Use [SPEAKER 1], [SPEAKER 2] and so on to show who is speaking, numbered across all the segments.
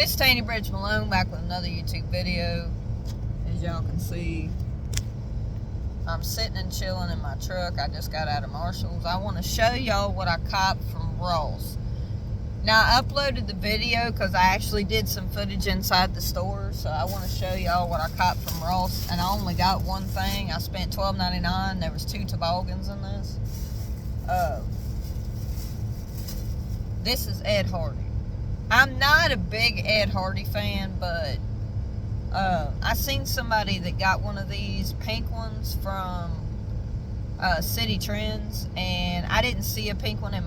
[SPEAKER 1] It's Tanny Bridge Malone back with another YouTube video. As y'all can see, I'm sitting and chilling in my truck. I just got out of Marshall's. I want to show y'all what I copped from Ross. Now, I uploaded the video because I actually did some footage inside the store. So I want to show y'all what I copped from Ross. And I only got one thing. I spent $12.99. There was 2 toboggans in this. This is Ed Hardy. I'm not a big Ed Hardy fan, but I seen somebody that got one of these pink ones from City Trends, and I didn't see a pink one in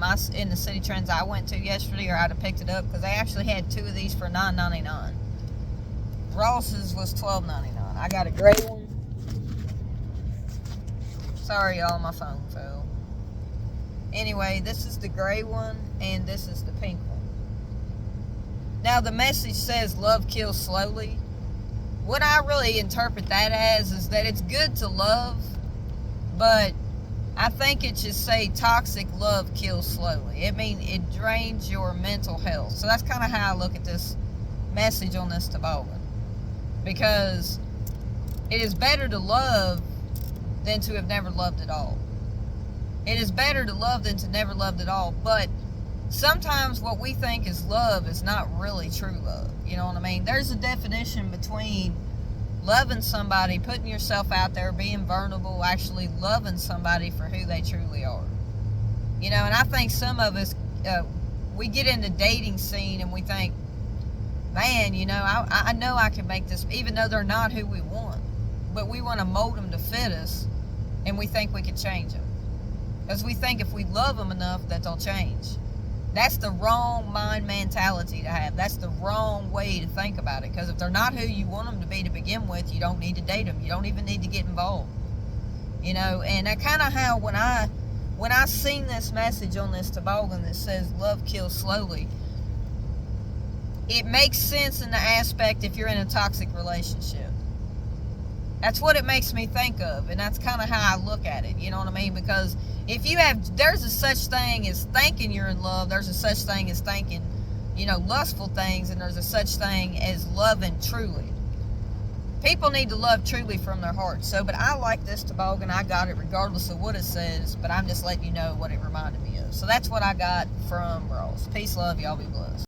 [SPEAKER 1] the City Trends I went to yesterday, or I'd have picked it up because they actually had 2 of these for $9.99. Ross's was $12.99. I got a gray one. Sorry, y'all, my phone fell. Anyway, this is the gray one, and this is the pink one. Now, the message says love kills slowly. What I really interpret that as is that it's good to love, but I think it should say toxic love kills slowly. It means it drains your mental health. So that's kind of how I look at this message on this toboggan. Because it is better to love than to have never loved at all. It is better to love than to never loved at all, but sometimes what we think is love is not really true love. You know what I mean? There's a definition between loving somebody, putting yourself out there, being vulnerable, actually loving somebody for who they truly are. You know, and I think some of us, we get in the dating scene and we think, man, you know, I know I can make this, even though they're not who we want. But we want to mold them to fit us, and we think we can change them. Because we think if we love them enough that they'll change. That's the wrong mind mentality to have. That's the wrong way to think about it. Because if they're not who you want them to be to begin with, you don't need to date them. You don't even need to get involved. You know, and that kind of how when I seen this message on this toboggan that says love kills slowly, it makes sense in the aspect if you're in a toxic relationship. That's what it makes me think of, and that's kind of how I look at it, you know what I mean? Because if you have, there's a such thing as thinking you're in love, there's a such thing as thinking, you know, lustful things, and there's a such thing as loving truly. People need to love truly from their heart. So, but I like this toboggan. I got it regardless of what it says, but I'm just letting you know what it reminded me of. So that's what I got from Ross. Peace, love, y'all be blessed.